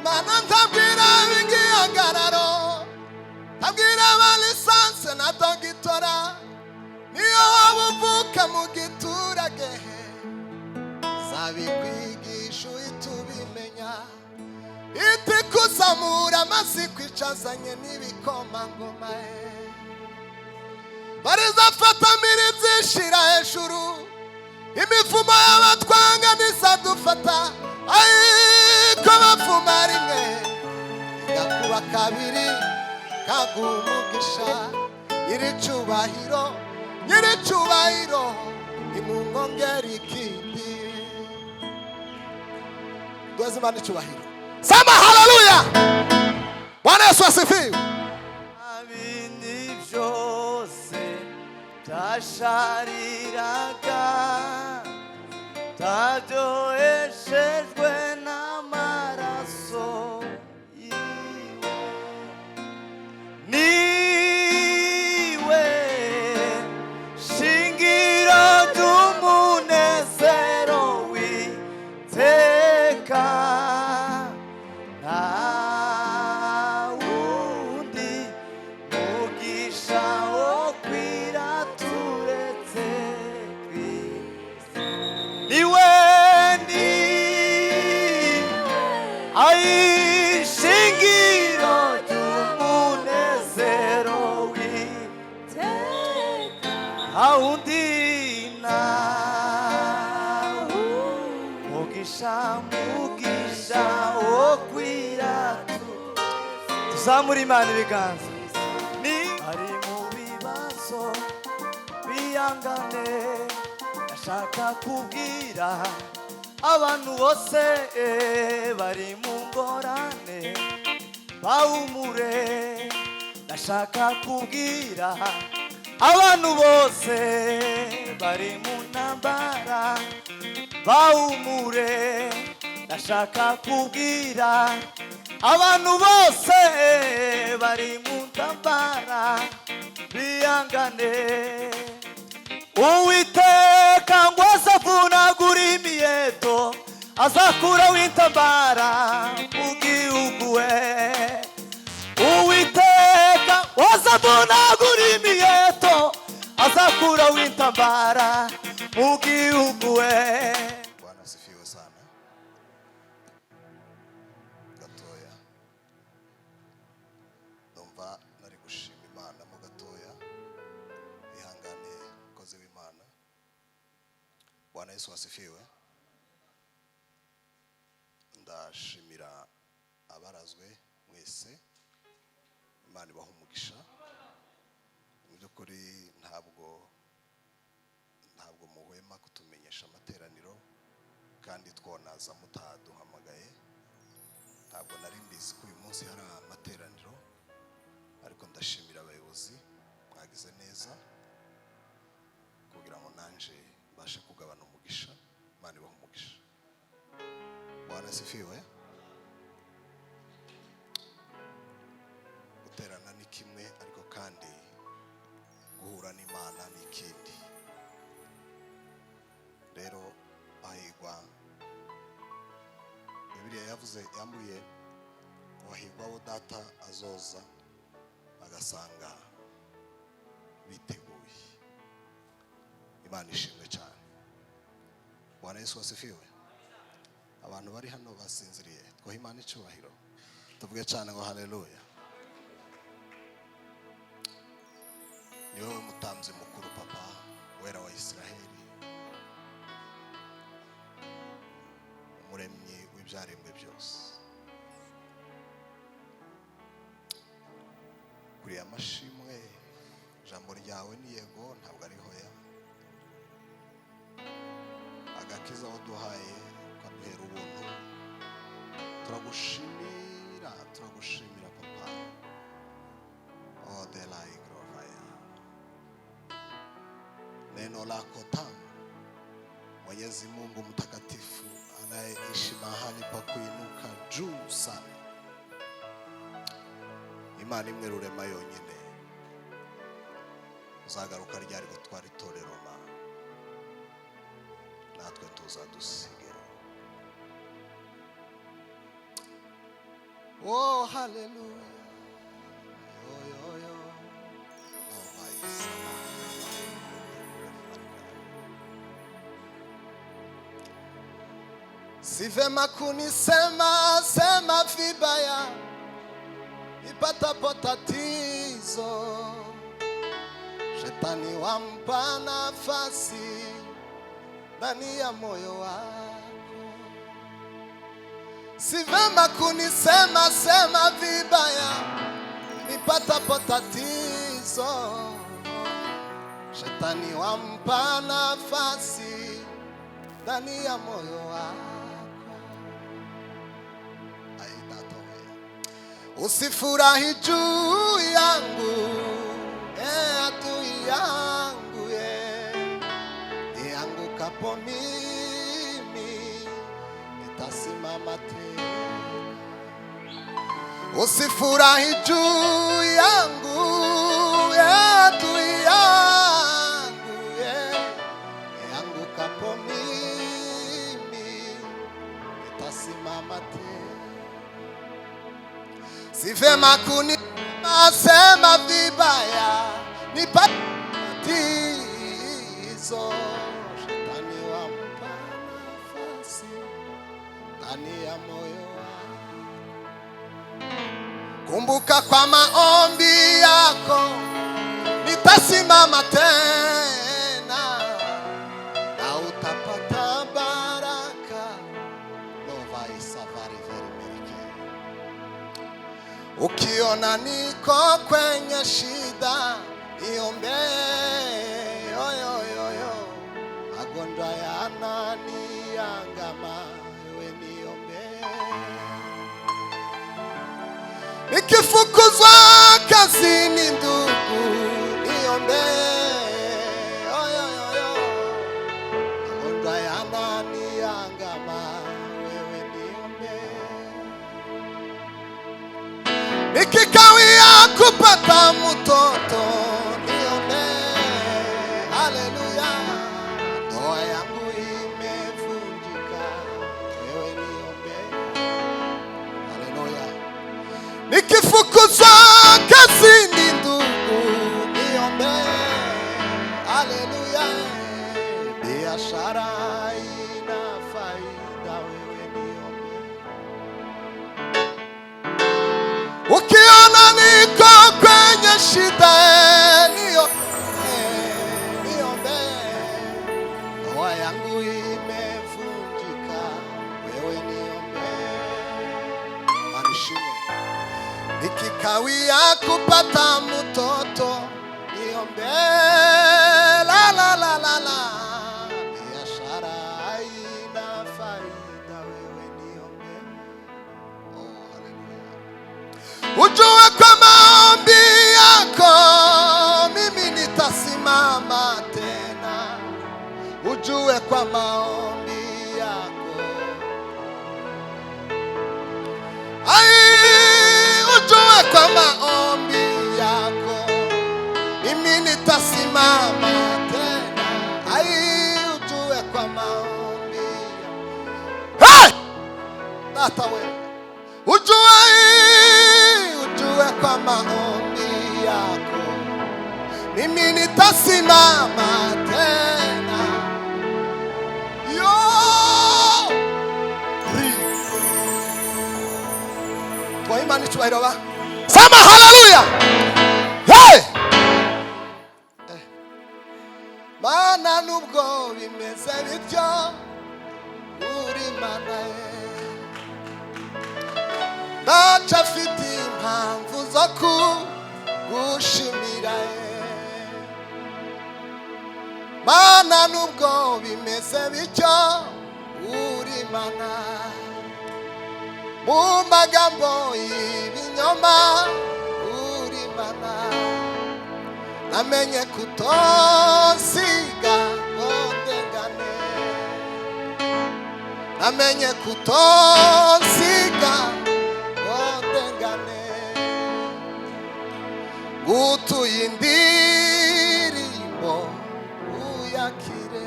Mana ntabwira igihagararo, ntabwira abalisanse na dogitora, niyo waba uvuka mu giturage zabikwigisha uhita ubimenya. Iti kuzamura amasi kwicazanye n'ibikomangoma, barizafata zishira hejuru, imivumo y'abatwanga ntizadufata. Ariko bavuma rimwe igakuba kabiri, kaguha umugisha. Nyir'icyubahiro nimumwongere ikindi. Duheze Imana icyubahiro. Sema haleluya. Bwana Yesu asifiwe. Abini byose byashariraga, byaryoheshejwe n'amaraso yiwe. Niwe shingiro ry'umunezero w'iteka, nta wundi mugisha wo kwira turetse Kristo. Niwe shingiro ry'umunezero w'iteka, nta wundi mugisha wo kwira tuzamura Imana ibiganza. Ni ari mu bibazo biyangane, ndashaka kubwira abantu bose bari mu ngorane bawumure. Ndashaka kubwira abantu bose bari mu ntambara bawumure. Ndashaka kubwira abantu bose bari mu ntambara biyangane. Uwiteka ngo azavunagura imiheto, azakura w'intambara mu gihugu we. Uwiteka ngo azavunagura imiheto, azakura w'intambara mu gihugu we. Bwana asifiwe sana. Gatoya ndumva nari gushima Imana mu gatoya. Ihangane koze w'Imana. Bwana Yesu asifiwe. Ndashimira abarazwe mwese, Imana ibaha umugisha. Mu by'ukuri ntabwo muhwema kutumenyesha amateraniro, kandi twonaza mutaduhamagaye. Ntabwo nari mbizi ko uyu munsi hari amateraniro, ariko ndashimira abayobozi, mwagize neza kugira ngo nanje mbashe kugabana umugisha. Imana ibaha umugisha. Bwana asifiwe. Guterana ni kimwe, ariko kandi guhura n'Imana ni ikindi. Rero ahigwa, Bibiliya yambuye wahigwa abo data azoza agasanga biteguye. Imana ishimwe cyane. Bwana Yesu asifiwe. Abantu bari hano basinziriye, twaha Imana icyubahiro, tuvuge cyane ngo haleluya. Niwe mutambyi mukuru, papa wera wa Isiraheli, umuremyi w'ibyaremwe byose. Kuri amashimwe, ijambo ryawe ni yego, ntabwo ari hoya. Agakiza waduhaye ukaduhera ubuntu, turagushimira papa. Oh, de la igrovaya neno lako tamu, Mwenyezi Mungu mtakatifu anayeishi mahali pa kuinuka juu sana. Imana imwe rurema yonyine, uzagaruka ryari gutwara itorero natwe tuzadusige. Oh, hallelujah. Yo, yo, yo. Oh, my son. Si vema kunisema sema vibaya ipatapo tatizo, shetani wampa nafasi ndani ya moyo wako. Si vema kunisema sema vibaya ipatapo tatizo, shetani wampa nafasi ndani ya moyo wako. Usifurahi juu yangu, adui yangu, niangukapo mimi nitasimama tena. Usifurahi juu yangu, adui yangu, niangukapo mimi nitasimama tena. Si vema kunisema vibaya nipate tatizo, shetani wampa nafasi ndani ya moyo wako. Kumbuka kwa maombi yako nitasimama tena, na utapata baraka. Lova isafari very ukiona niko kwenye shida niombe, yo yo yo yo. Magonjwa yananiangama, wewe niombe. Nikifukuzwa kazini ndugu niombe, yo yo yo yo. Magonjwa yananiangama, wewe niombe. Nikikawia kupata mtoto niombe, haleluya. Ndoa yangu imevunjika, wewe niombe, haleluya. Nikifukuzwa kazini ndugu niombe, haleluya. Biashara ina faida, wewe niombe. Ukiona niko kwenye shida niombe, ndoa yangu imevunjika, wewe niombe. Manishime. Nikikawia kupata mtoto niombe, la la la la la. Biashara haina faida, wewe niombe. Oh, haleluya. Ujue kwa maombi yako mimi nitasimama tena. Ujue kwa maombi yako, ujue kwa maombi yako mimi nitasimama tena. Ujue kwa maombi yako, hata wewe ujue kwa maombi yako mimi nitasimama tena. Yo kwa imani tuwaelewa, sema haleluya. Hey! Mana nubwo bimeze bityo uri Mana, ndacafite impamvu zo kugushimira. Mana nubwo bimeze bityo uri Mana, mu magambo y'ibinyoma uri Mana. Namenye kutosiga ngo ndengane, namenye kutosiga ngutuye indirimbo uyakire.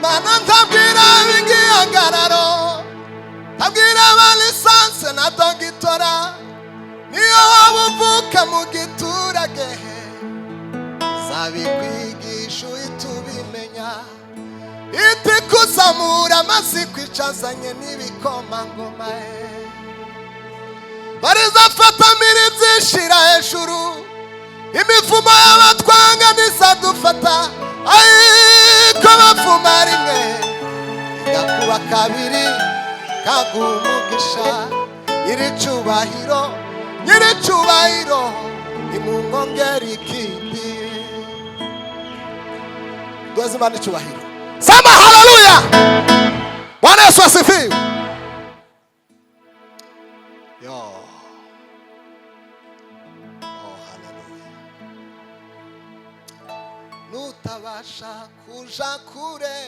mana ntabwira b'igihagararo, ntabwira aba lisanse na dogitora, niyo waba uvuka mu giturage zabikwigisha uhita ubimenya. Iti kuzamura amazi kwicazanye n'ibikomangoma, barizafatamira ibyishira hejuru, imivumo y'abatwanga ntizadufata, ariko bavuma rimwe igakuba kabiri kaguha umugisha. Nyir'icyubahiro, nyir'icyubahiro nimumwongere ikindi. Duheze Imana icyubahiro. Sema haleluya. Bwana Yesu asifiwe. Yo. Oh haleluya. Nutabasha kuja kure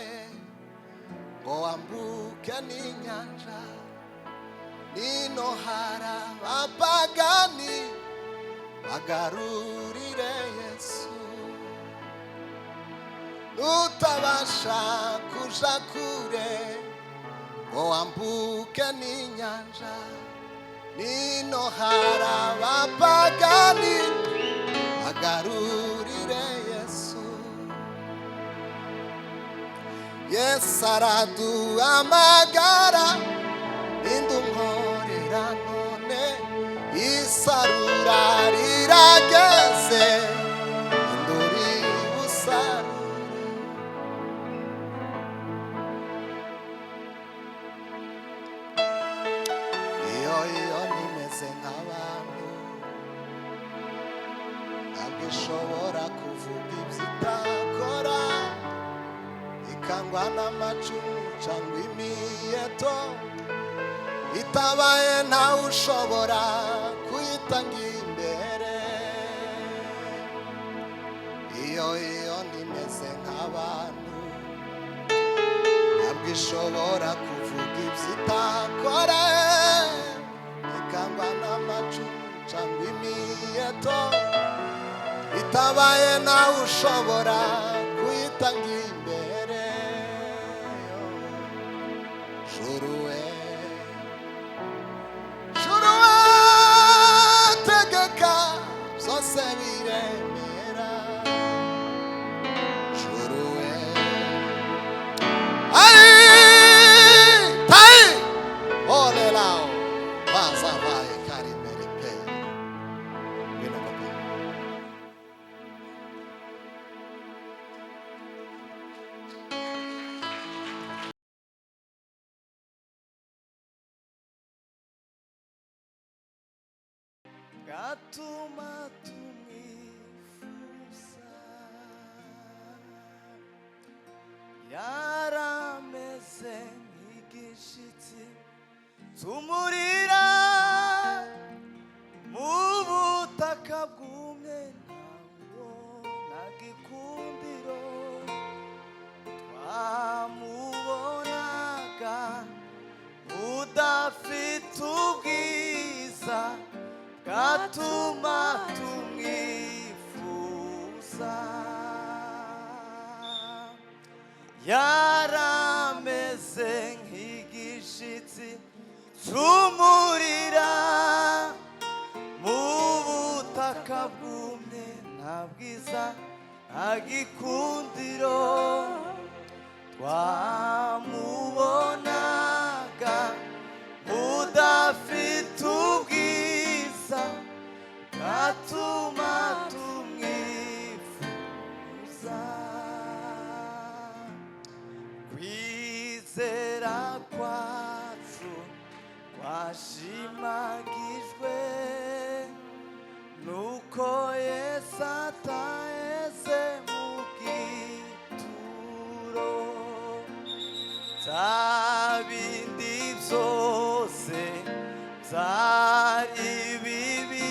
ngo wambuke n'inyanja, nino hari abapagani bagarurire Yesu. Nutabasha kuja kure ngo wambuke n'inyanja, nino hari abapagani bagarurire Yesu. Yesu araduhamagara, indumkorera none isarura rirageze, induri busarura. Iyo nimeze nk'abantu ntabwo ishobora kuvuga ibyo itakora, ikangwa n'amacumu cyangwa imiheto, itabaye ntawe ushobora kuyitanga imbere. Iyo nimeze nk'abantu ntabwo ishobora kuvuga ibyo itakora, ikangwa n'amacumu cyangwa imiheto, itabaye ntawe ushobora kuyitanga imbere. Juru we, juru we, tegeka byose biremera. Juru we, ai tai ole lao baza vai kari merike bino papa. Gatuma tumwifuza, yarameze nk'igishitsi, tumurira mu butaka bwumye, ntabwo nta gikundiro twamubonaga, udafite ubwiza gatuma tumwifuza. Yarameze nk'igishitsi, tumurira mu butaka bwumye, nta bwiza nta gikundiro twamubonaga, udafite ubwiza gatuma tumwifuza. Kwizera kwacu kwashimagijwe nuko Yesu ataheze mu gituro, bya bindi byose byari bibi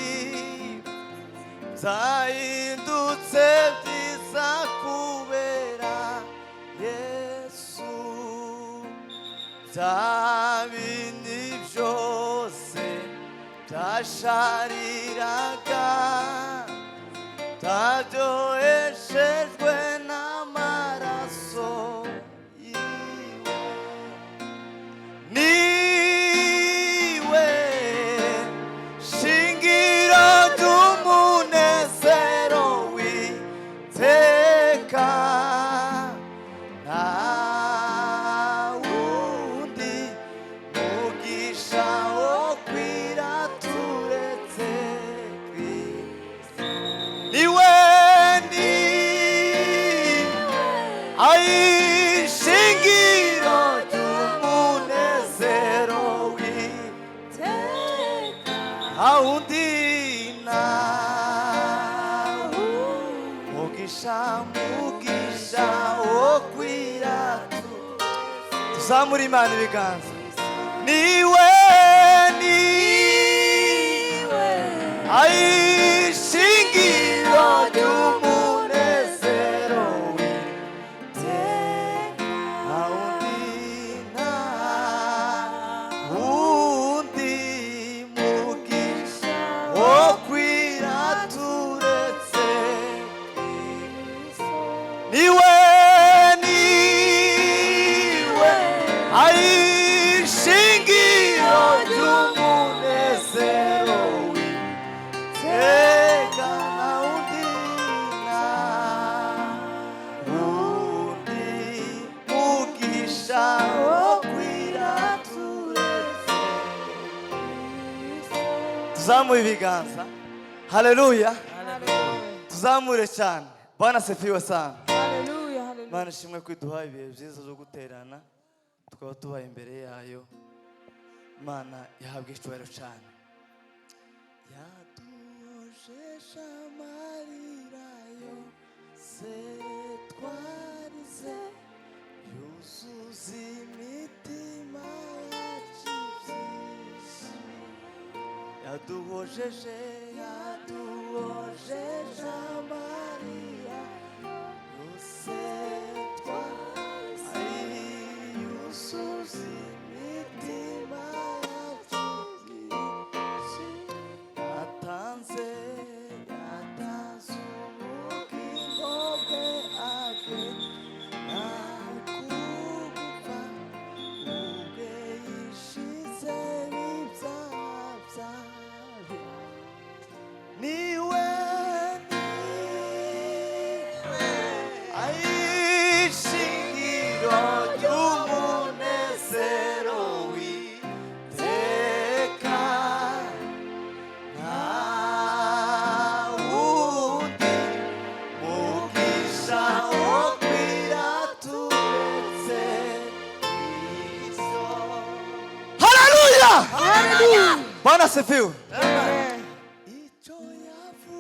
byahindutse byiza kubera Yesu. Bya bindi byose byashariraga byaryoheshejwe n'amaraso y'Yesu. Ai shingiro ry'umunezero w'iteka awundina mugisha mugisha wo kwiratu tuzamura Imana ibiganza niwe ai shingiro ry'umunezero w'iteka awundina undi mugisha wo kwiraturetse niwe ai shingiro ry'umunezero w'iteka awundina undi mugisha wo kwiraturetse tuzamure ibiganza haleluya tuzamure cyane Bwana asifiwe sana Mana ishimwe kwiduha ibihe byiza byo guterana tukaba tubaye imbere yayo Mana yahabwe icyubahiro cyane yaduhojesha amarira yose twarize yuzuza imitima yacu ibyishimo yaduhojeje amarira yose twarize yuzuza imitima yacu ibyishimo yatanze ubugingo bwe akugupfa ubwe yishize ibyaha byawe niwe ai shingiro ry'umunezero w'iteka awundi mugisha wo kwiraturetse Kristo. Haleluya! Bwana asifiwe. Icyo yavuze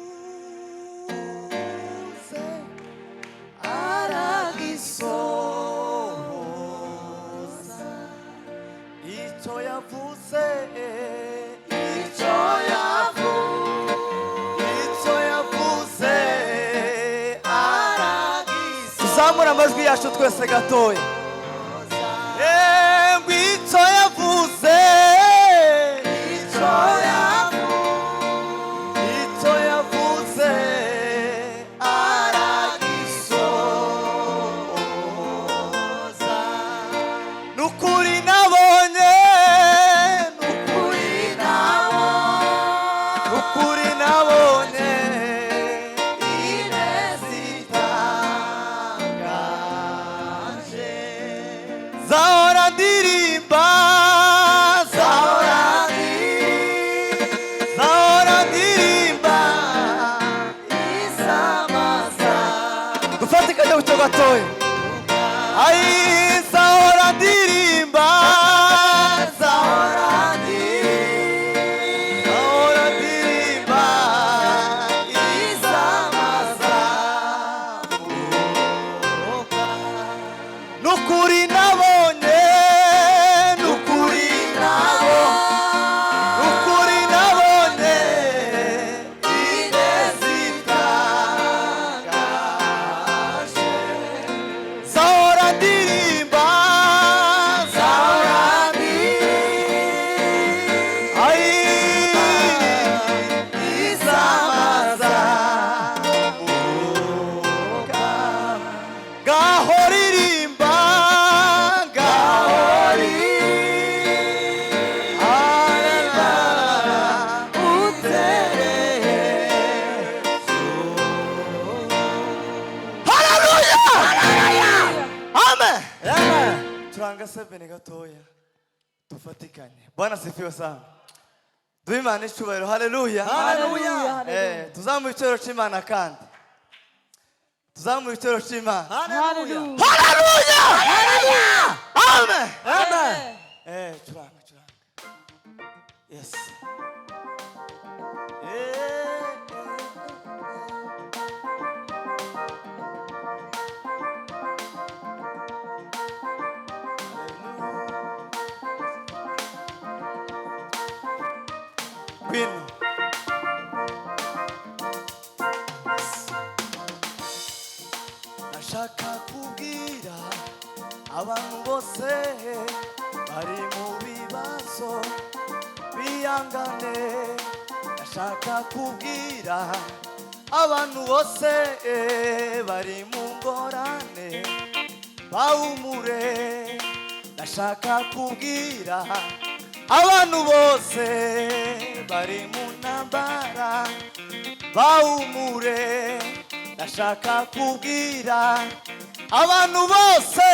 aragisohoza icyo yavuze aragisohoza tuzamura amajwi yacu twese gatoya icyo yavuze aragisohoza nukuri nabonye ineza itangaje zahora ndirimba isamaza dufatikanye bucyo gatoya ai zahora ndirimba isamaza nukuri nabonye ineza itangaje zahora ndirimba ai isamaza gahoririmba turanga 7 gatoya tufatikanye Bwana asifiwe sana duhe Imana icyubahiro haleluya tuzamura icyubahiro cy'Imana kandi tuzamure igitero cy'Imana. Hallelujah. Hallelujah. Amen. Amen. Curanga. Yes. Queen. Nashaka kubwira abantu bose bari mu bibazo biyangane. Nashaka kubwira abantu bose bari mu ngorane bahumure. Nashaka kubwira abantu bose bari mu ntambara bahumure. Nashaka kubwira abantu bose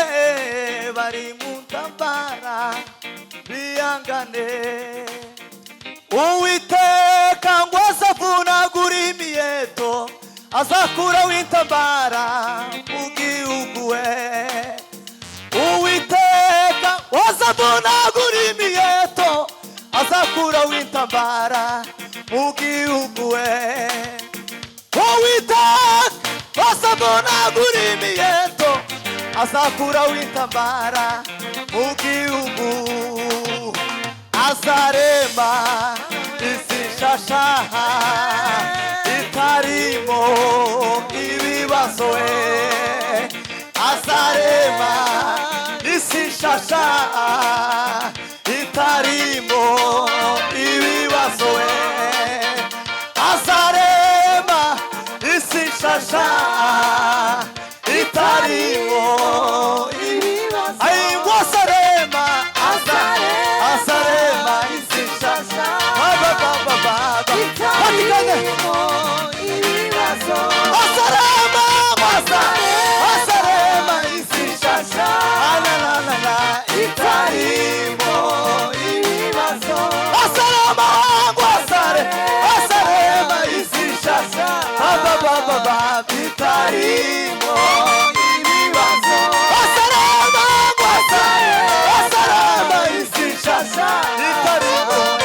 bari mu ntambara biyangane. Uwiteka ngo azavunagura imiheto azakura w'intambara mu gihugu we. Uwiteka ngo azavunagura imiheto azakura w'intambara mu gihugu we. Uwiteka azavunagura imiheto azakura w'intambara mu gihugu. Azarema isi nshasha itarimo ibibazo we. Azarema isi nshasha itarimo ibibazo we. Azarema isi nshasha itarimo ibibazo. Ayingwa azarema azarema isi nshasha itarimo ibibazo. Azarema isi nshasha itarimo ibibazo. Azarema isi nshasha itarimo ibibazo. Azarema isi nshasha itarimo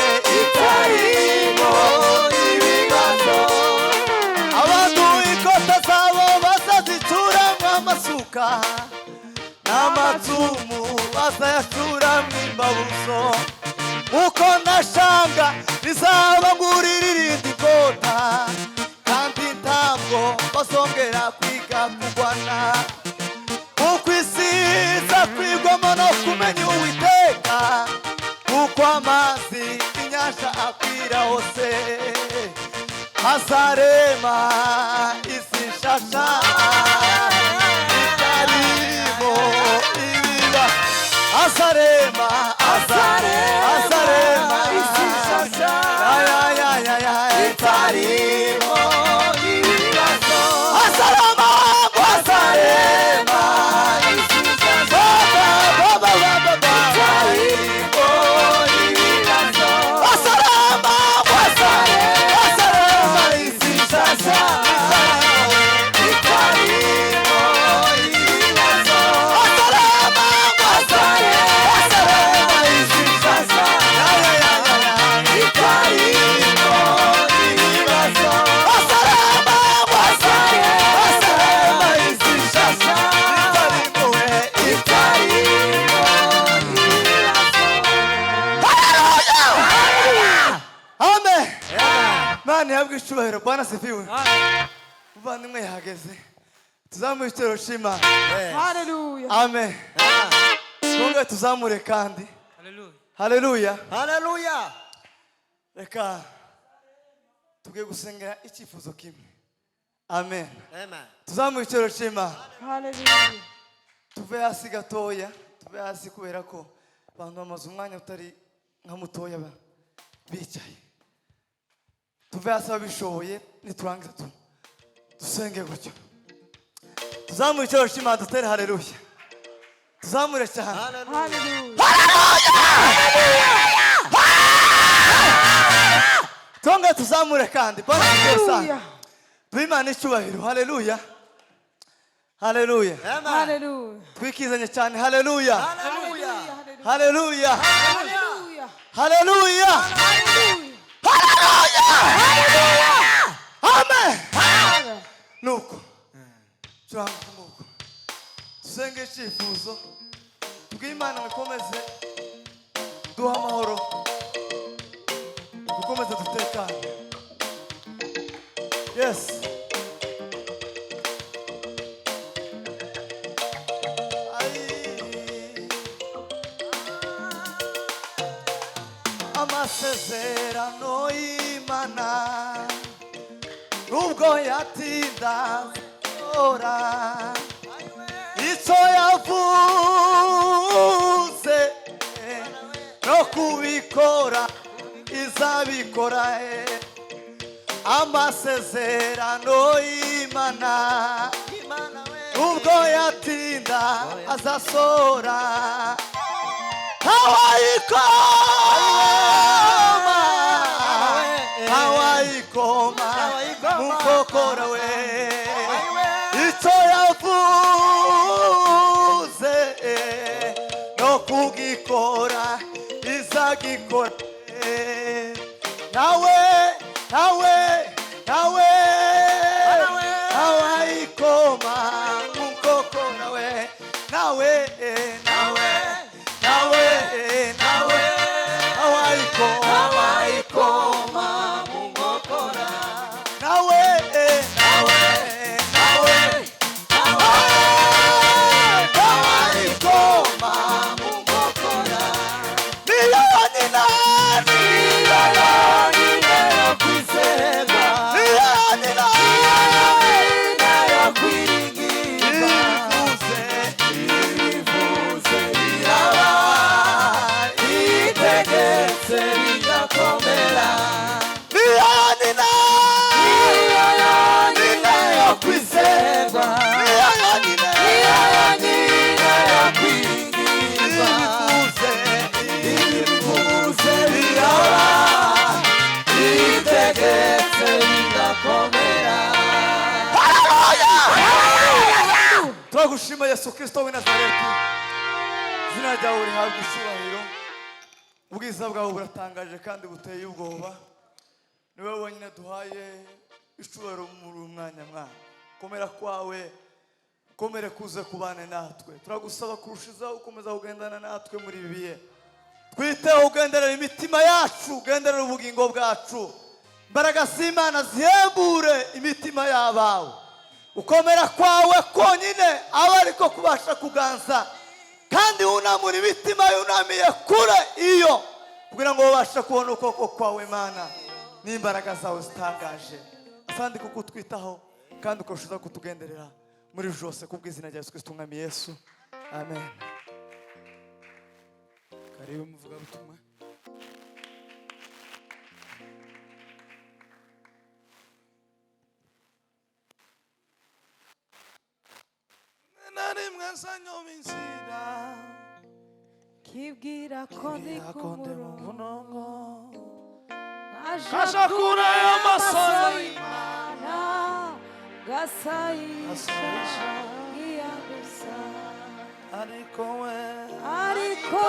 ibibazo. Abantu ikota zabo bazazicuramwo amasuka n'amacumu bazayacuramwo imbabuzo. Uko nashanga rizaba ngurira irindi kota kandi ntabwo bazongera kwiga kurwana. Uko isi iza kwigwamo no kumenya Uwiteka, uko amazi inyanja akwira hose. Azarema isi nshasha itarimo ibibazo. Azarema isi nshasha itarimo ibibazo. Azarema isi nshasha itarimo ibibazo. Azarema isi nshasha itarimo ibibazo. Azarema isi nshasha itarimo ibibazo. Azarema isi nshasha itarimo ibibazo. Amen. Mani yabwe icyubahiro. Bwana asifiwe. Muvandimwe yahageze. Tuzamure igitero cy'Imana. Hallelujah. Amen. Twongere tuzamure kandi. Hallelujah. Hallelujah. Reka tugiye gusengera icyifuzo kimwe. Amen. Tuzamure igitero cy'Imana. Hallelujah. Tuve hasi gatoya. Tuve hasi kubera ko abantu bamaze umwanya utari nka mutoya bicaye. Tuve hasi abishoboye niturangiza dusenge gutyo. Tuzamure igitero cy'Imana dutere haleluya. Tuzamure cyane. Hallelujah. Tonga tuzamure kandi. Bwana Hallelujah. Yesu. Bimana icyubahiro. Haleluya. Haleluya. Hallelujah. Twikizanye cyane. Haleluya. Hallelujah. Haleluya. Hallelujah. Haleluya. Hallelujah. Amen. Hallelujah. Nuko turanga nuko tusenge icyifuzo tubw'Imana mukomeze duha amahoro dukomeze dutekane. Yes. Amasezerano y'Imana nubwo yatinda ora icyo yavuze no kubikora izabikora. Amasezerano y'Imana nubwo yatinda azasora. Hawaikoma mukokora we icyo yavuze no kugikora izagikora. Nawe hawaikoma mukokora we nawe hawaikoma mukokora nawe hawaikoma mukokora. Niyo nina yo kwizerwa, niyo nina yo kwiringirwa. Ibivuze biraba, itegetse bigakomera. Niyo nina yo kwizerwa, niyo nina yo kwiringirwa. Ibivuze biraba, itegetse bigakomera. Turagushima Yesu Kristo w'i Nazareti, izina ryawe rihabwa icyubahiro. Ubwiza bwawe buratangaje kandi buteye ubwoba. Ni wowe wenyine duhaye icyubahiro muri uyu mwanya mwana. Komera kwawe komere kuze kubane natwe. Turagusaba kurushizaho ukomeza kugendana natwe muri ibi bihe. Twiteho ugenderera imitima yacu, ugenderera ubugingo bwacu. Imbaraga z'Imana zihembure imitima y'abawe. Ukomera kwawe konyine aba ariko kubasha kuganza, kandi unamura imitima yunamiye kure iyo, kugira ngo babashe kubona ukuboko kwawe Mana n'imbaraga zawe zitangaje. Asante kuko utwitaho kandi ukarushizaho kutugenderera muri byose, kubw'izina rya Yesu Kristo umwami Yesu. Amen. Karibu muvugabutumwa. Nari mwasanyo minsira Kibwira ko ndi ku murongo, kasha kure y'amaso y'Imana gasayisha iyagusa. ariko we Ariko